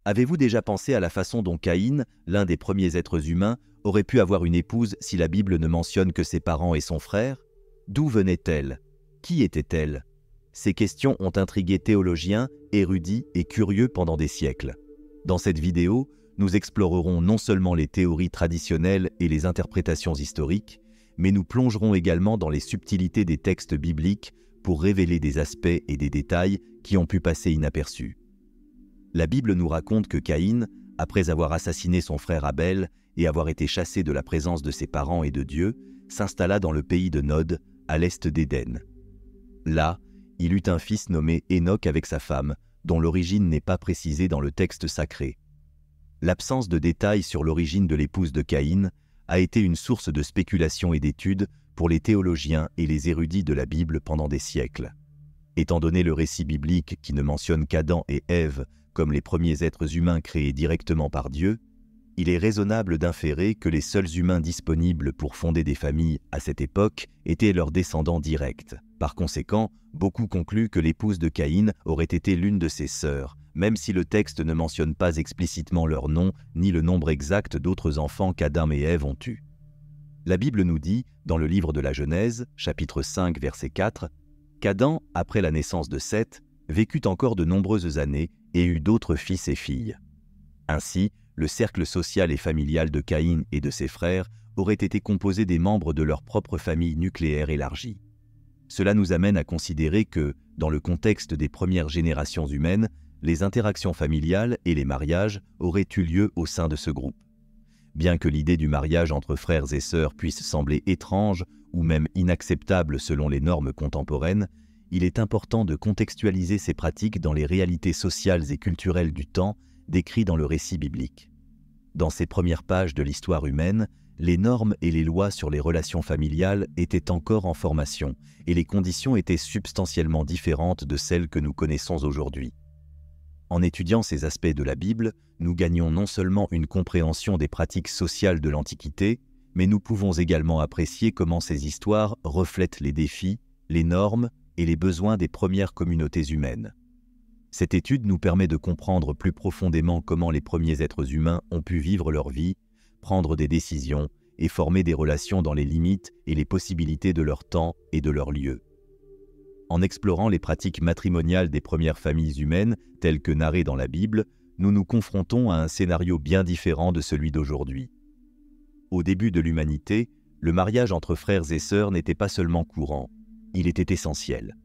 Avez-vous déjà pensé à la façon dont Caïn, l'un des premiers êtres humains, aurait pu avoir une épouse si la Bible ne mentionne que ses parents et son frère? D'où venait-elle? Qui était-elle? Ces questions ont intrigué théologiens, érudits et curieux pendant des siècles. Dans cette vidéo, nous explorerons non seulement les théories traditionnelles et les interprétations historiques, mais nous plongerons également dans les subtilités des textes bibliques pour révéler des aspects et des détails qui ont pu passer inaperçus. La Bible nous raconte que Caïn, après avoir assassiné son frère Abel et avoir été chassé de la présence de ses parents et de Dieu, s'installa dans le pays de Nod, à l'est d'Éden. Là, il eut un fils nommé Enoch avec sa femme, dont l'origine n'est pas précisée dans le texte sacré. L'absence de détails sur l'origine de l'épouse de Caïn a été une source de spéculation et d'études pour les théologiens et les érudits de la Bible pendant des siècles. Étant donné le récit biblique qui ne mentionne qu'Adam et Ève comme les premiers êtres humains créés directement par Dieu, il est raisonnable d'inférer que les seuls humains disponibles pour fonder des familles à cette époque étaient leurs descendants directs. Par conséquent, beaucoup concluent que l'épouse de Caïn aurait été l'une de ses sœurs, même si le texte ne mentionne pas explicitement leur nom ni le nombre exact d'autres enfants qu'Adam et Ève ont eus. La Bible nous dit, dans le livre de la Genèse, chapitre 5, verset 4, qu'Adam, après la naissance de Seth, vécut encore de nombreuses années et eut d'autres fils et filles. Ainsi, le cercle social et familial de Caïn et de ses frères aurait été composé des membres de leur propre famille nucléaire élargie. Cela nous amène à considérer que, dans le contexte des premières générations humaines, les interactions familiales et les mariages auraient eu lieu au sein de ce groupe. Bien que l'idée du mariage entre frères et sœurs puisse sembler étrange ou même inacceptable selon les normes contemporaines, il est important de contextualiser ces pratiques dans les réalités sociales et culturelles du temps décrites dans le récit biblique. Dans ces premières pages de l'histoire humaine, les normes et les lois sur les relations familiales étaient encore en formation et les conditions étaient substantiellement différentes de celles que nous connaissons aujourd'hui. En étudiant ces aspects de la Bible, nous gagnons non seulement une compréhension des pratiques sociales de l'Antiquité, mais nous pouvons également apprécier comment ces histoires reflètent les défis, les normes et les besoins des premières communautés humaines. Cette étude nous permet de comprendre plus profondément comment les premiers êtres humains ont pu vivre leur vie, prendre des décisions et former des relations dans les limites et les possibilités de leur temps et de leur lieu. En explorant les pratiques matrimoniales des premières familles humaines, telles que narrées dans la Bible, nous nous confrontons à un scénario bien différent de celui d'aujourd'hui. Au début de l'humanité, le mariage entre frères et sœurs n'était pas seulement courant, il était essentiel.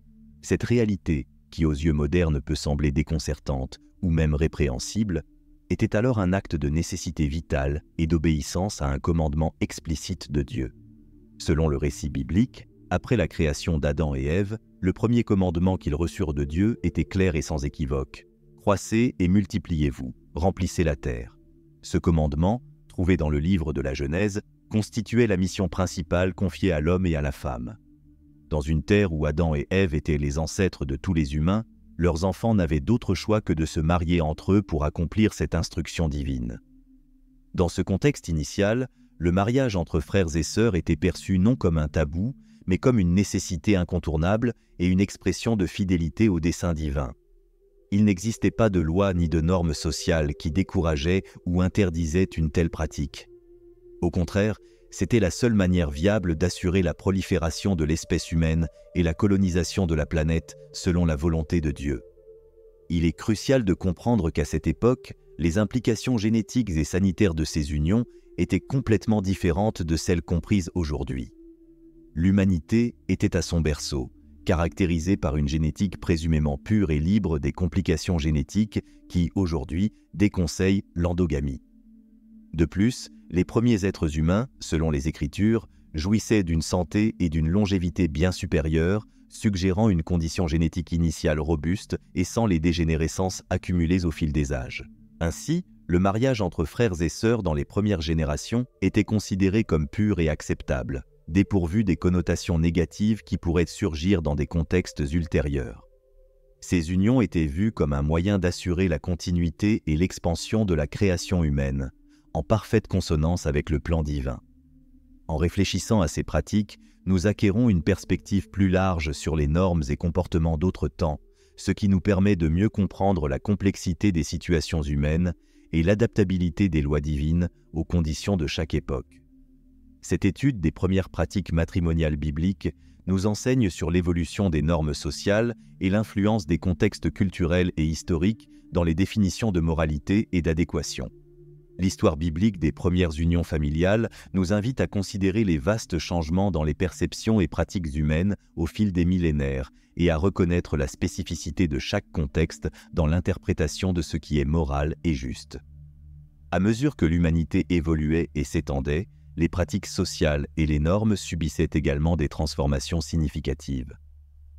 Cette réalité, qui aux yeux modernes peut sembler déconcertante ou même répréhensible, était alors un acte de nécessité vitale et d'obéissance à un commandement explicite de Dieu. Selon le récit biblique, après la création d'Adam et Ève, le premier commandement qu'ils reçurent de Dieu était clair et sans équivoque. « Croissez et multipliez-vous, remplissez la terre ». Ce commandement, trouvé dans le livre de la Genèse, constituait la mission principale confiée à l'homme et à la femme. Dans une terre où Adam et Ève étaient les ancêtres de tous les humains, leurs enfants n'avaient d'autre choix que de se marier entre eux pour accomplir cette instruction divine. Dans ce contexte initial, le mariage entre frères et sœurs était perçu non comme un tabou, mais comme une nécessité incontournable et une expression de fidélité au dessein divin. Il n'existait pas de loi ni de normes sociales qui décourageaient ou interdisaient une telle pratique. Au contraire, c'était la seule manière viable d'assurer la prolifération de l'espèce humaine et la colonisation de la planète selon la volonté de Dieu. Il est crucial de comprendre qu'à cette époque, les implications génétiques et sanitaires de ces unions étaient complètement différentes de celles comprises aujourd'hui. L'humanité était à son berceau, caractérisée par une génétique présumément pure et libre des complications génétiques qui, aujourd'hui, déconseillent l'endogamie. De plus, les premiers êtres humains, selon les Écritures, jouissaient d'une santé et d'une longévité bien supérieures, suggérant une condition génétique initiale robuste et sans les dégénérescences accumulées au fil des âges. Ainsi, le mariage entre frères et sœurs dans les premières générations était considéré comme pur et acceptable, dépourvu des connotations négatives qui pourraient surgir dans des contextes ultérieurs. Ces unions étaient vues comme un moyen d'assurer la continuité et l'expansion de la création humaine, en parfaite consonance avec le plan divin. En réfléchissant à ces pratiques, nous acquérons une perspective plus large sur les normes et comportements d'autres temps, ce qui nous permet de mieux comprendre la complexité des situations humaines et l'adaptabilité des lois divines aux conditions de chaque époque. Cette étude des premières pratiques matrimoniales bibliques nous enseigne sur l'évolution des normes sociales et l'influence des contextes culturels et historiques dans les définitions de moralité et d'adéquation. L'histoire biblique des premières unions familiales nous invite à considérer les vastes changements dans les perceptions et pratiques humaines au fil des millénaires et à reconnaître la spécificité de chaque contexte dans l'interprétation de ce qui est moral et juste. À mesure que l'humanité évoluait et s'étendait, les pratiques sociales et les normes subissaient également des transformations significatives.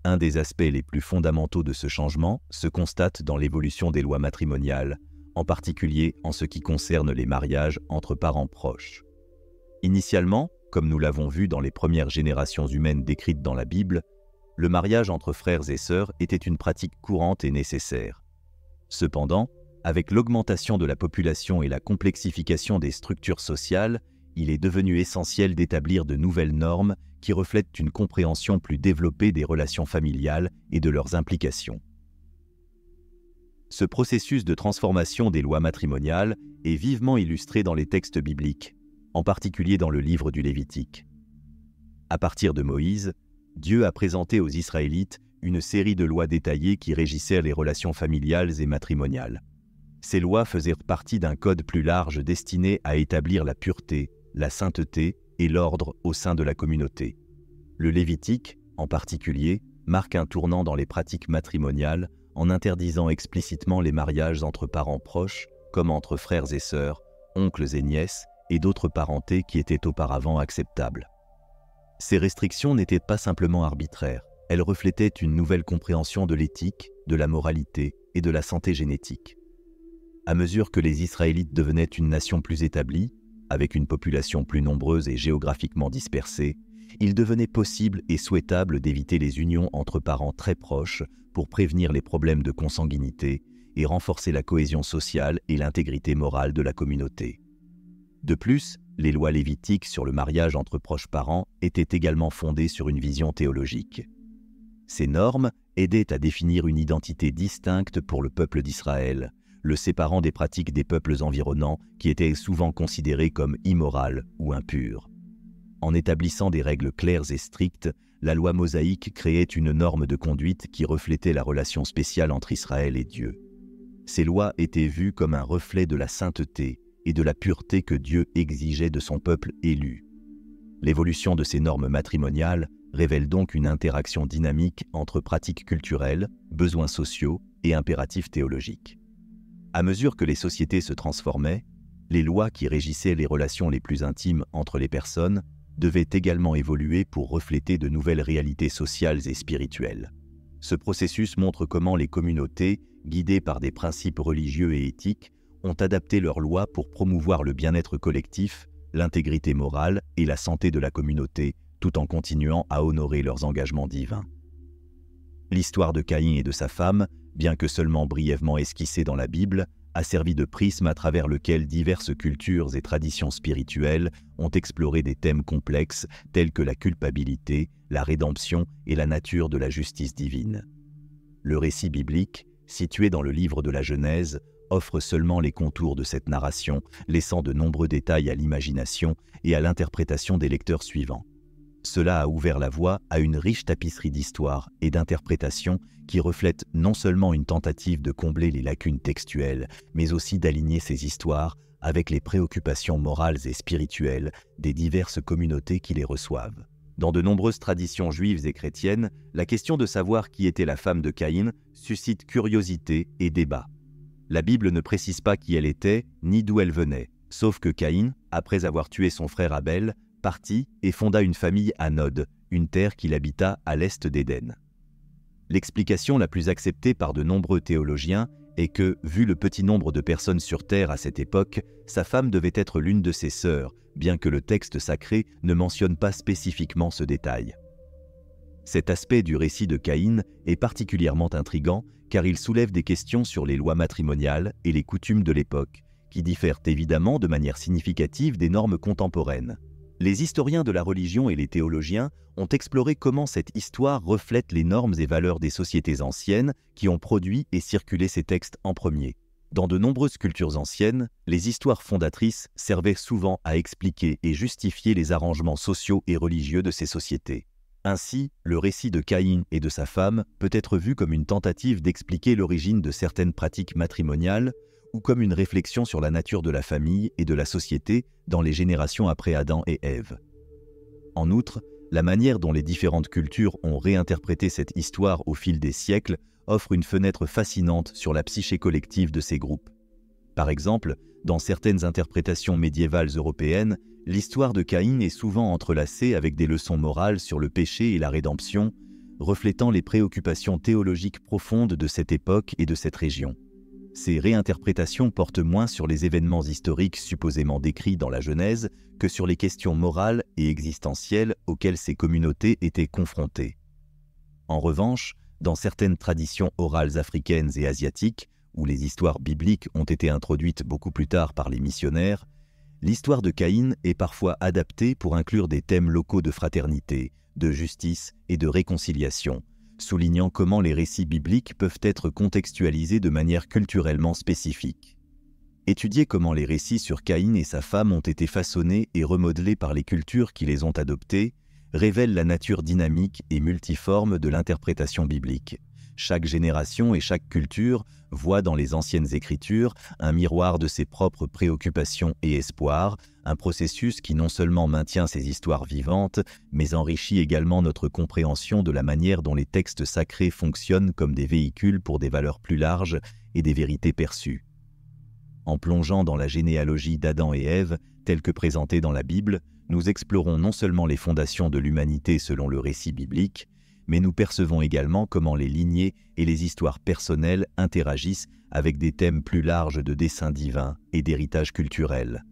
Un des aspects les plus fondamentaux de ce changement se constate dans l'évolution des lois matrimoniales, en particulier en ce qui concerne les mariages entre parents proches. Initialement, comme nous l'avons vu dans les premières générations humaines décrites dans la Bible, le mariage entre frères et sœurs était une pratique courante et nécessaire. Cependant, avec l'augmentation de la population et la complexification des structures sociales, il est devenu essentiel d'établir de nouvelles normes qui reflètent une compréhension plus développée des relations familiales et de leurs implications. Ce processus de transformation des lois matrimoniales est vivement illustré dans les textes bibliques, en particulier dans le livre du Lévitique. À partir de Moïse, Dieu a présenté aux Israélites une série de lois détaillées qui régissaient les relations familiales et matrimoniales. Ces lois faisaient partie d'un code plus large destiné à établir la pureté, la sainteté et l'ordre au sein de la communauté. Le Lévitique, en particulier, marque un tournant dans les pratiques matrimoniales en interdisant explicitement les mariages entre parents proches, comme entre frères et sœurs, oncles et nièces, et d'autres parentés qui étaient auparavant acceptables. Ces restrictions n'étaient pas simplement arbitraires, elles reflétaient une nouvelle compréhension de l'éthique, de la moralité et de la santé génétique. À mesure que les Israélites devenaient une nation plus établie, avec une population plus nombreuse et géographiquement dispersée, il devenait possible et souhaitable d'éviter les unions entre parents très proches pour prévenir les problèmes de consanguinité et renforcer la cohésion sociale et l'intégrité morale de la communauté. De plus, les lois lévitiques sur le mariage entre proches parents étaient également fondées sur une vision théologique. Ces normes aidaient à définir une identité distincte pour le peuple d'Israël, le séparant des pratiques des peuples environnants qui étaient souvent considérées comme immorales ou impures. En établissant des règles claires et strictes, la loi mosaïque créait une norme de conduite qui reflétait la relation spéciale entre Israël et Dieu. Ces lois étaient vues comme un reflet de la sainteté et de la pureté que Dieu exigeait de son peuple élu. L'évolution de ces normes matrimoniales révèle donc une interaction dynamique entre pratiques culturelles, besoins sociaux et impératifs théologiques. À mesure que les sociétés se transformaient, les lois qui régissaient les relations les plus intimes entre les personnes devaient également évoluer pour refléter de nouvelles réalités sociales et spirituelles. Ce processus montre comment les communautés, guidées par des principes religieux et éthiques, ont adapté leurs lois pour promouvoir le bien-être collectif, l'intégrité morale et la santé de la communauté, tout en continuant à honorer leurs engagements divins. L'histoire de Caïn et de sa femme, bien que seulement brièvement esquissée dans la Bible, a servi de prisme à travers lequel diverses cultures et traditions spirituelles ont exploré des thèmes complexes tels que la culpabilité, la rédemption et la nature de la justice divine. Le récit biblique, situé dans le livre de la Genèse, offre seulement les contours de cette narration, laissant de nombreux détails à l'imagination et à l'interprétation des lecteurs suivants. Cela a ouvert la voie à une riche tapisserie d'histoires et d'interprétations qui reflète non seulement une tentative de combler les lacunes textuelles, mais aussi d'aligner ces histoires avec les préoccupations morales et spirituelles des diverses communautés qui les reçoivent. Dans de nombreuses traditions juives et chrétiennes, la question de savoir qui était la femme de Caïn suscite curiosité et débat. La Bible ne précise pas qui elle était, ni d'où elle venait, sauf que Caïn, après avoir tué son frère Abel, partit et fonda une famille à Nod, une terre qu'il habita à l'est d'Éden. L'explication la plus acceptée par de nombreux théologiens est que, vu le petit nombre de personnes sur terre à cette époque, sa femme devait être l'une de ses sœurs, bien que le texte sacré ne mentionne pas spécifiquement ce détail. Cet aspect du récit de Caïn est particulièrement intrigant car il soulève des questions sur les lois matrimoniales et les coutumes de l'époque, qui diffèrent évidemment de manière significative des normes contemporaines. Les historiens de la religion et les théologiens ont exploré comment cette histoire reflète les normes et valeurs des sociétés anciennes qui ont produit et circulé ces textes en premier. Dans de nombreuses cultures anciennes, les histoires fondatrices servaient souvent à expliquer et justifier les arrangements sociaux et religieux de ces sociétés. Ainsi, le récit de Caïn et de sa femme peut être vu comme une tentative d'expliquer l'origine de certaines pratiques matrimoniales ou comme une réflexion sur la nature de la famille et de la société dans les générations après Adam et Ève. En outre, la manière dont les différentes cultures ont réinterprété cette histoire au fil des siècles offre une fenêtre fascinante sur la psyché collective de ces groupes. Par exemple, dans certaines interprétations médiévales européennes, l'histoire de Caïn est souvent entrelacée avec des leçons morales sur le péché et la rédemption, reflétant les préoccupations théologiques profondes de cette époque et de cette région. Ces réinterprétations portent moins sur les événements historiques supposément décrits dans la Genèse que sur les questions morales et existentielles auxquelles ces communautés étaient confrontées. En revanche, dans certaines traditions orales africaines et asiatiques, où les histoires bibliques ont été introduites beaucoup plus tard par les missionnaires, l'histoire de Caïn est parfois adaptée pour inclure des thèmes locaux de fraternité, de justice et de réconciliation, soulignant comment les récits bibliques peuvent être contextualisés de manière culturellement spécifique. Étudier comment les récits sur Caïn et sa femme ont été façonnés et remodelés par les cultures qui les ont adoptés révèle la nature dynamique et multiforme de l'interprétation biblique. Chaque génération et chaque culture voit dans les anciennes écritures un miroir de ses propres préoccupations et espoirs, un processus qui non seulement maintient ces histoires vivantes, mais enrichit également notre compréhension de la manière dont les textes sacrés fonctionnent comme des véhicules pour des valeurs plus larges et des vérités perçues. En plongeant dans la généalogie d'Adam et Ève, telle que présentée dans la Bible, nous explorons non seulement les fondations de l'humanité selon le récit biblique, mais nous percevons également comment les lignées et les histoires personnelles interagissent avec des thèmes plus larges de dessein divin et d'héritage culturel.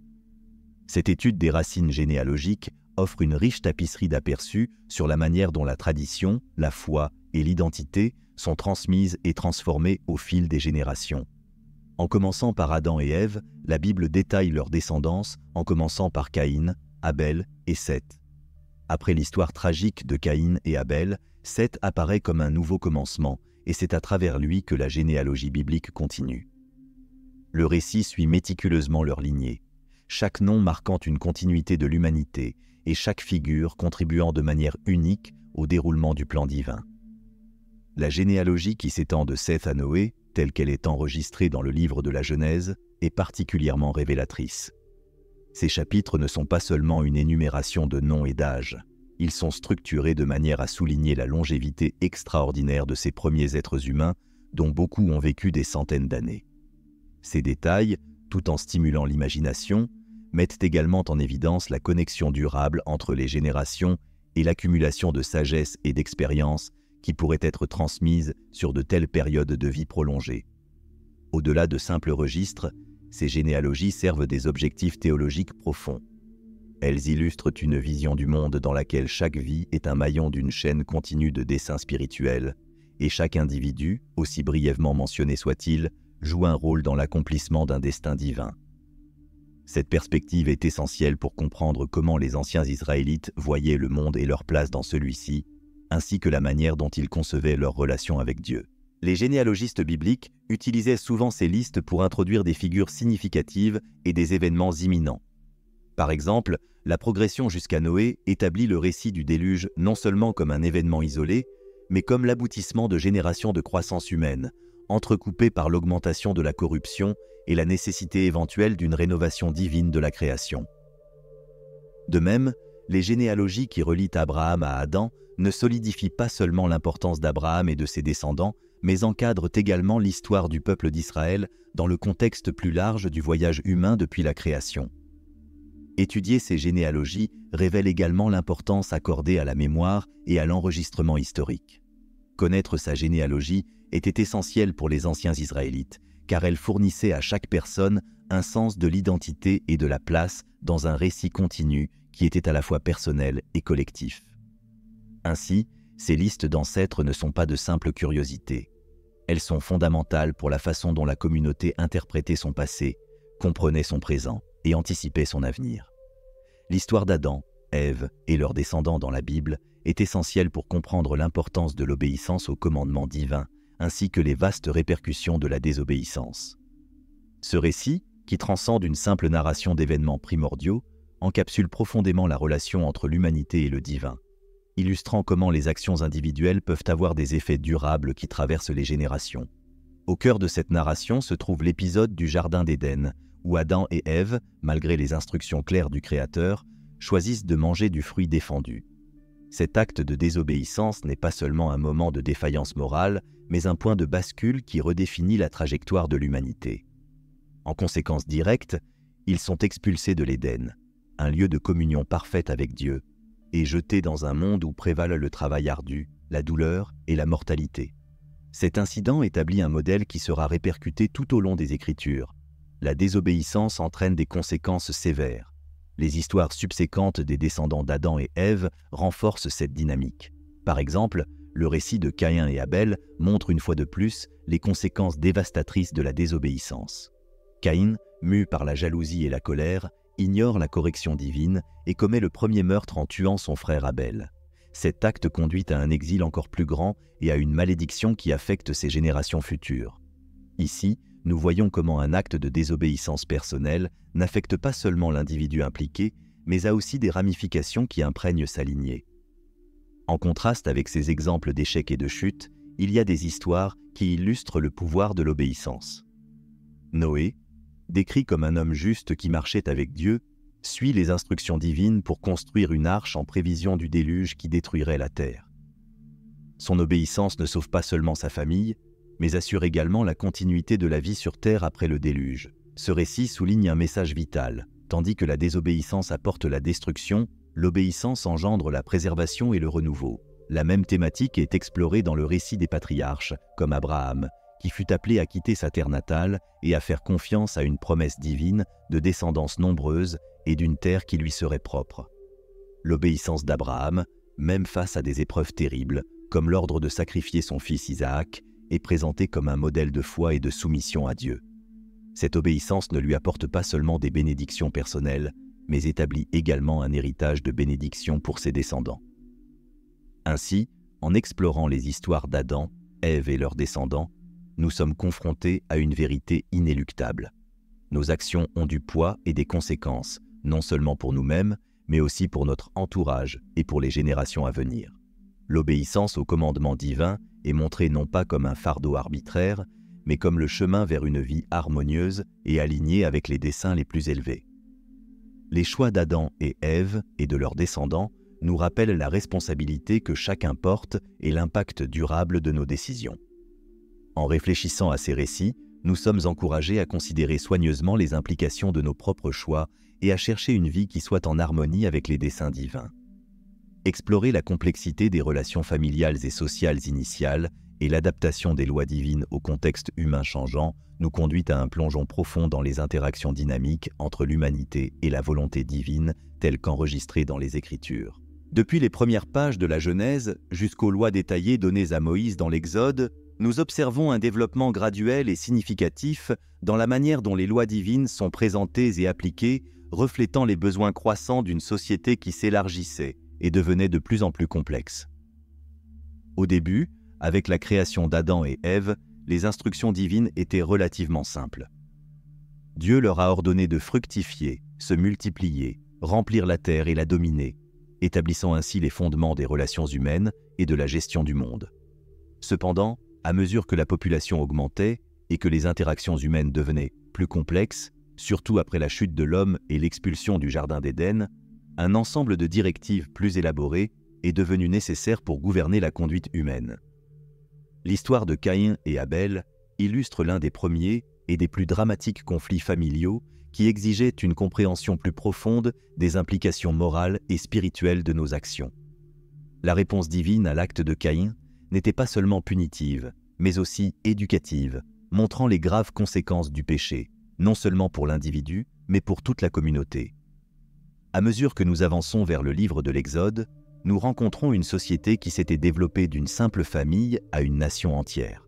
Cette étude des racines généalogiques offre une riche tapisserie d'aperçus sur la manière dont la tradition, la foi et l'identité sont transmises et transformées au fil des générations. En commençant par Adam et Ève, la Bible détaille leur descendance en commençant par Caïn, Abel et Seth. Après l'histoire tragique de Caïn et Abel, Seth apparaît comme un nouveau commencement, et c'est à travers lui que la généalogie biblique continue. Le récit suit méticuleusement leur lignée, chaque nom marquant une continuité de l'humanité, et chaque figure contribuant de manière unique au déroulement du plan divin. La généalogie qui s'étend de Seth à Noé, telle qu'elle est enregistrée dans le livre de la Genèse, est particulièrement révélatrice. Ces chapitres ne sont pas seulement une énumération de noms et d'âges. Ils sont structurés de manière à souligner la longévité extraordinaire de ces premiers êtres humains, dont beaucoup ont vécu des centaines d'années. Ces détails, tout en stimulant l'imagination, mettent également en évidence la connexion durable entre les générations et l'accumulation de sagesse et d'expérience qui pourraient être transmises sur de telles périodes de vie prolongées. Au-delà de simples registres, ces généalogies servent des objectifs théologiques profonds. Elles illustrent une vision du monde dans laquelle chaque vie est un maillon d'une chaîne continue de desseins spirituels, et chaque individu, aussi brièvement mentionné soit-il, joue un rôle dans l'accomplissement d'un destin divin. Cette perspective est essentielle pour comprendre comment les anciens Israélites voyaient le monde et leur place dans celui-ci, ainsi que la manière dont ils concevaient leur relation avec Dieu. Les généalogistes bibliques utilisaient souvent ces listes pour introduire des figures significatives et des événements imminents. Par exemple, la progression jusqu'à Noé établit le récit du déluge non seulement comme un événement isolé, mais comme l'aboutissement de générations de croissance humaine, entrecoupées par l'augmentation de la corruption et la nécessité éventuelle d'une rénovation divine de la création. De même, les généalogies qui relient Abraham à Adam ne solidifient pas seulement l'importance d'Abraham et de ses descendants, mais encadrent également l'histoire du peuple d'Israël dans le contexte plus large du voyage humain depuis la création. Étudier ces généalogies révèle également l'importance accordée à la mémoire et à l'enregistrement historique. Connaître sa généalogie était essentiel pour les anciens Israélites, car elle fournissait à chaque personne un sens de l'identité et de la place dans un récit continu qui était à la fois personnel et collectif. Ainsi, ces listes d'ancêtres ne sont pas de simples curiosités. Elles sont fondamentales pour la façon dont la communauté interprétait son passé, comprenait son présent et anticipait son avenir. L'histoire d'Adam, Ève et leurs descendants dans la Bible est essentiel pour comprendre l'importance de l'obéissance au commandement divin, ainsi que les vastes répercussions de la désobéissance. Ce récit, qui transcende une simple narration d'événements primordiaux, encapsule profondément la relation entre l'humanité et le divin, illustrant comment les actions individuelles peuvent avoir des effets durables qui traversent les générations. Au cœur de cette narration se trouve l'épisode du Jardin d'Éden, où Adam et Ève, malgré les instructions claires du Créateur, choisissent de manger du fruit défendu. Cet acte de désobéissance n'est pas seulement un moment de défaillance morale, mais un point de bascule qui redéfinit la trajectoire de l'humanité. En conséquence directe, ils sont expulsés de l'Éden, un lieu de communion parfaite avec Dieu, et jetés dans un monde où prévalent le travail ardu, la douleur et la mortalité. Cet incident établit un modèle qui sera répercuté tout au long des Écritures. La désobéissance entraîne des conséquences sévères. Les histoires subséquentes des descendants d'Adam et Ève renforcent cette dynamique. Par exemple, le récit de Caïn et Abel montre une fois de plus les conséquences dévastatrices de la désobéissance. Caïn, mu par la jalousie et la colère, ignore la correction divine et commet le premier meurtre en tuant son frère Abel. Cet acte conduit à un exil encore plus grand et à une malédiction qui affecte ses générations futures. Ici, nous voyons comment un acte de désobéissance personnelle n'affecte pas seulement l'individu impliqué, mais a aussi des ramifications qui imprègnent sa lignée. En contraste avec ces exemples d'échecs et de chutes, il y a des histoires qui illustrent le pouvoir de l'obéissance. Noé, décrit comme un homme juste qui marchait avec Dieu, suit les instructions divines pour construire une arche en prévision du déluge qui détruirait la terre. Son obéissance ne sauve pas seulement sa famille, mais assure également la continuité de la vie sur terre après le déluge. Ce récit souligne un message vital. Tandis que la désobéissance apporte la destruction, l'obéissance engendre la préservation et le renouveau. La même thématique est explorée dans le récit des patriarches, comme Abraham, qui fut appelé à quitter sa terre natale et à faire confiance à une promesse divine de descendance nombreuse et d'une terre qui lui serait propre. L'obéissance d'Abraham, même face à des épreuves terribles, comme l'ordre de sacrifier son fils Isaac, est présentée comme un modèle de foi et de soumission à Dieu. Cette obéissance ne lui apporte pas seulement des bénédictions personnelles, mais établit également un héritage de bénédictions pour ses descendants. Ainsi, en explorant les histoires d'Adam, Ève et leurs descendants, nous sommes confrontés à une vérité inéluctable. Nos actions ont du poids et des conséquences, non seulement pour nous-mêmes, mais aussi pour notre entourage et pour les générations à venir. L'obéissance au commandement divin est montrée non pas comme un fardeau arbitraire, mais comme le chemin vers une vie harmonieuse et alignée avec les desseins les plus élevés. Les choix d'Adam et Ève et de leurs descendants nous rappellent la responsabilité que chacun porte et l'impact durable de nos décisions. En réfléchissant à ces récits, nous sommes encouragés à considérer soigneusement les implications de nos propres choix et à chercher une vie qui soit en harmonie avec les desseins divins. Explorer la complexité des relations familiales et sociales initiales et l'adaptation des lois divines au contexte humain changeant nous conduit à un plongeon profond dans les interactions dynamiques entre l'humanité et la volonté divine telle qu'enregistrée dans les Écritures. Depuis les premières pages de la Genèse jusqu'aux lois détaillées données à Moïse dans l'Exode, nous observons un développement graduel et significatif dans la manière dont les lois divines sont présentées et appliquées, reflétant les besoins croissants d'une société qui s'élargissait et devenait de plus en plus complexe. Au début, avec la création d'Adam et Ève, les instructions divines étaient relativement simples. Dieu leur a ordonné de fructifier, se multiplier, remplir la terre et la dominer, établissant ainsi les fondements des relations humaines et de la gestion du monde. Cependant, à mesure que la population augmentait et que les interactions humaines devenaient plus complexes, surtout après la chute de l'homme et l'expulsion du Jardin d'Éden, un ensemble de directives plus élaborées est devenu nécessaire pour gouverner la conduite humaine. L'histoire de Caïn et Abel illustre l'un des premiers et des plus dramatiques conflits familiaux qui exigeaient une compréhension plus profonde des implications morales et spirituelles de nos actions. La réponse divine à l'acte de Caïn n'était pas seulement punitive, mais aussi éducative, montrant les graves conséquences du péché, non seulement pour l'individu, mais pour toute la communauté. À mesure que nous avançons vers le livre de l'Exode, nous rencontrons une société qui s'était développée d'une simple famille à une nation entière.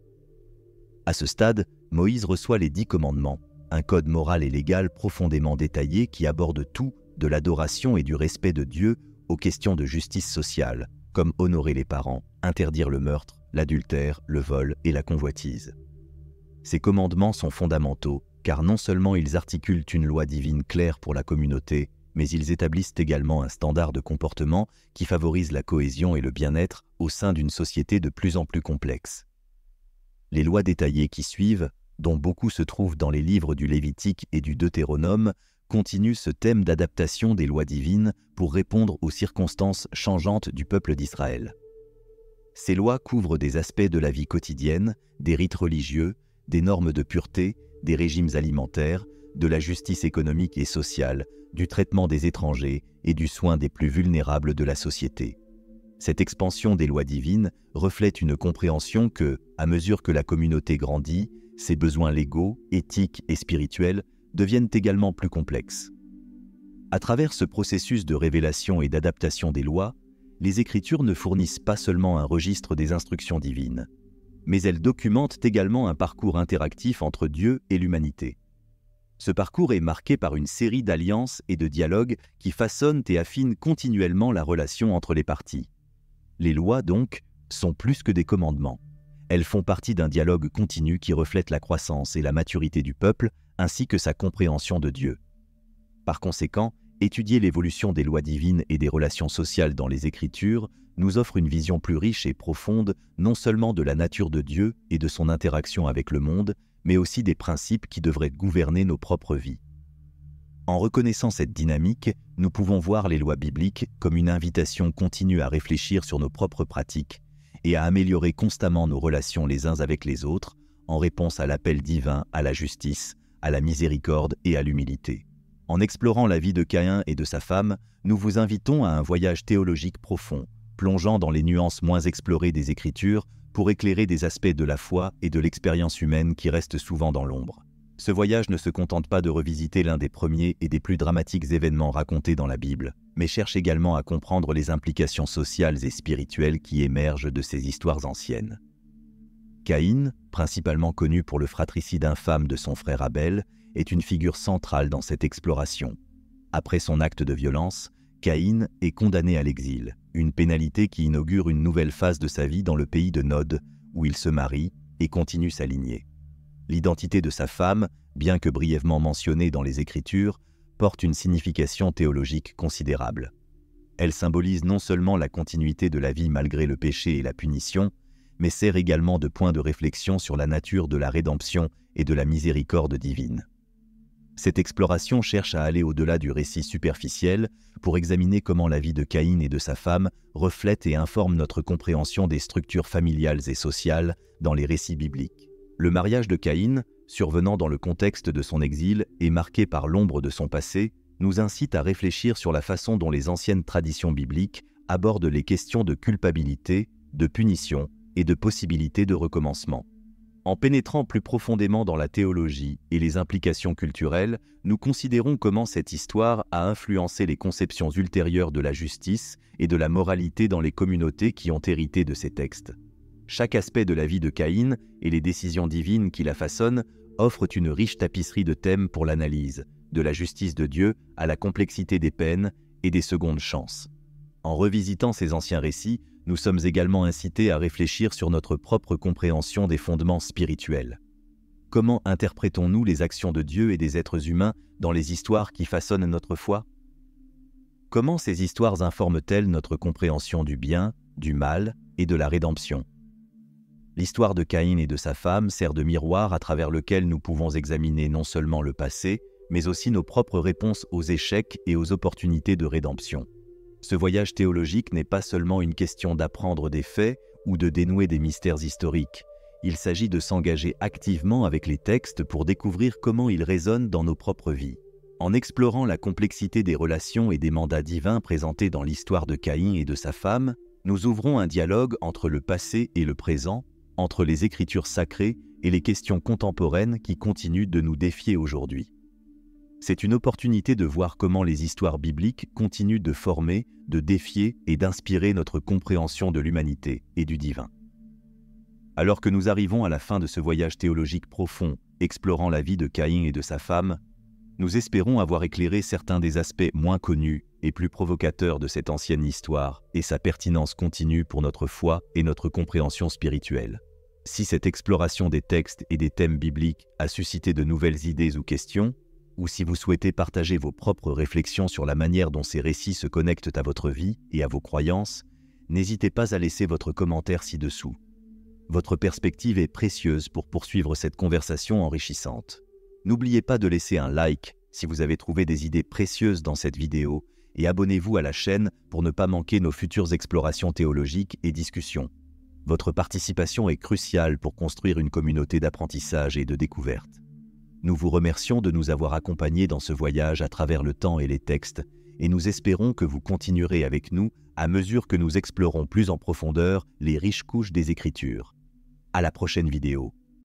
À ce stade, Moïse reçoit les 10 commandements, un code moral et légal profondément détaillé qui aborde tout, de l'adoration et du respect de Dieu aux questions de justice sociale, comme honorer les parents, interdire le meurtre, l'adultère, le vol et la convoitise. Ces commandements sont fondamentaux, car non seulement ils articulent une loi divine claire pour la communauté, mais ils établissent également un standard de comportement qui favorise la cohésion et le bien-être au sein d'une société de plus en plus complexe. Les lois détaillées qui suivent, dont beaucoup se trouvent dans les livres du Lévitique et du Deutéronome, continuent ce thème d'adaptation des lois divines pour répondre aux circonstances changeantes du peuple d'Israël. Ces lois couvrent des aspects de la vie quotidienne, des rites religieux, des normes de pureté, des régimes alimentaires, de la justice économique et sociale, du traitement des étrangers et du soin des plus vulnérables de la société. Cette expansion des lois divines reflète une compréhension que, à mesure que la communauté grandit, ses besoins légaux, éthiques et spirituels deviennent également plus complexes. À travers ce processus de révélation et d'adaptation des lois, les Écritures ne fournissent pas seulement un registre des instructions divines, mais elles documentent également un parcours interactif entre Dieu et l'humanité. Ce parcours est marqué par une série d'alliances et de dialogues qui façonnent et affinent continuellement la relation entre les parties. Les lois, donc, sont plus que des commandements. Elles font partie d'un dialogue continu qui reflète la croissance et la maturité du peuple, ainsi que sa compréhension de Dieu. Par conséquent, étudier l'évolution des lois divines et des relations sociales dans les Écritures nous offre une vision plus riche et profonde, non seulement de la nature de Dieu et de son interaction avec le monde, mais aussi des principes qui devraient gouverner nos propres vies. En reconnaissant cette dynamique, nous pouvons voir les lois bibliques comme une invitation continue à réfléchir sur nos propres pratiques et à améliorer constamment nos relations les uns avec les autres en réponse à l'appel divin à la justice, à la miséricorde et à l'humilité. En explorant la vie de Caïn et de sa femme, nous vous invitons à un voyage théologique profond, plongeant dans les nuances moins explorées des Écritures pour éclairer des aspects de la foi et de l'expérience humaine qui restent souvent dans l'ombre. Ce voyage ne se contente pas de revisiter l'un des premiers et des plus dramatiques événements racontés dans la Bible, mais cherche également à comprendre les implications sociales et spirituelles qui émergent de ces histoires anciennes. Caïn, principalement connu pour le fratricide infâme de son frère Abel, est une figure centrale dans cette exploration. Après son acte de violence, Caïn est condamné à l'exil, une pénalité qui inaugure une nouvelle phase de sa vie dans le pays de Nod, où il se marie et continue sa lignée. L'identité de sa femme, bien que brièvement mentionnée dans les Écritures, porte une signification théologique considérable. Elle symbolise non seulement la continuité de la vie malgré le péché et la punition, mais sert également de point de réflexion sur la nature de la rédemption et de la miséricorde divine. Cette exploration cherche à aller au-delà du récit superficiel pour examiner comment la vie de Caïn et de sa femme reflète et informe notre compréhension des structures familiales et sociales dans les récits bibliques. Le mariage de Caïn, survenant dans le contexte de son exil et marqué par l'ombre de son passé, nous incite à réfléchir sur la façon dont les anciennes traditions bibliques abordent les questions de culpabilité, de punition et de possibilité de recommencement. En pénétrant plus profondément dans la théologie et les implications culturelles, nous considérons comment cette histoire a influencé les conceptions ultérieures de la justice et de la moralité dans les communautés qui ont hérité de ces textes. Chaque aspect de la vie de Caïn et les décisions divines qui la façonnent offrent une riche tapisserie de thèmes pour l'analyse, de la justice de Dieu à la complexité des peines et des secondes chances. En revisitant ces anciens récits, nous sommes également incités à réfléchir sur notre propre compréhension des fondements spirituels. Comment interprétons-nous les actions de Dieu et des êtres humains dans les histoires qui façonnent notre foi? Comment ces histoires informent-elles notre compréhension du bien, du mal et de la rédemption? L'histoire de Caïn et de sa femme sert de miroir à travers lequel nous pouvons examiner non seulement le passé, mais aussi nos propres réponses aux échecs et aux opportunités de rédemption. Ce voyage théologique n'est pas seulement une question d'apprendre des faits ou de dénouer des mystères historiques. Il s'agit de s'engager activement avec les textes pour découvrir comment ils résonnent dans nos propres vies. En explorant la complexité des relations et des mandats divins présentés dans l'histoire de Caïn et de sa femme, nous ouvrons un dialogue entre le passé et le présent, entre les Écritures sacrées et les questions contemporaines qui continuent de nous défier aujourd'hui. C'est une opportunité de voir comment les histoires bibliques continuent de former, de défier et d'inspirer notre compréhension de l'humanité et du divin. Alors que nous arrivons à la fin de ce voyage théologique profond, explorant la vie de Caïn et de sa femme, nous espérons avoir éclairé certains des aspects moins connus et plus provocateur de cette ancienne histoire et sa pertinence continue pour notre foi et notre compréhension spirituelle. Si cette exploration des textes et des thèmes bibliques a suscité de nouvelles idées ou questions, ou si vous souhaitez partager vos propres réflexions sur la manière dont ces récits se connectent à votre vie et à vos croyances, n'hésitez pas à laisser votre commentaire ci-dessous. Votre perspective est précieuse pour poursuivre cette conversation enrichissante. N'oubliez pas de laisser un like si vous avez trouvé des idées précieuses dans cette vidéo et abonnez-vous à la chaîne pour ne pas manquer nos futures explorations théologiques et discussions. Votre participation est cruciale pour construire une communauté d'apprentissage et de découverte. Nous vous remercions de nous avoir accompagnés dans ce voyage à travers le temps et les textes, et nous espérons que vous continuerez avec nous à mesure que nous explorons plus en profondeur les riches couches des Écritures. À la prochaine vidéo.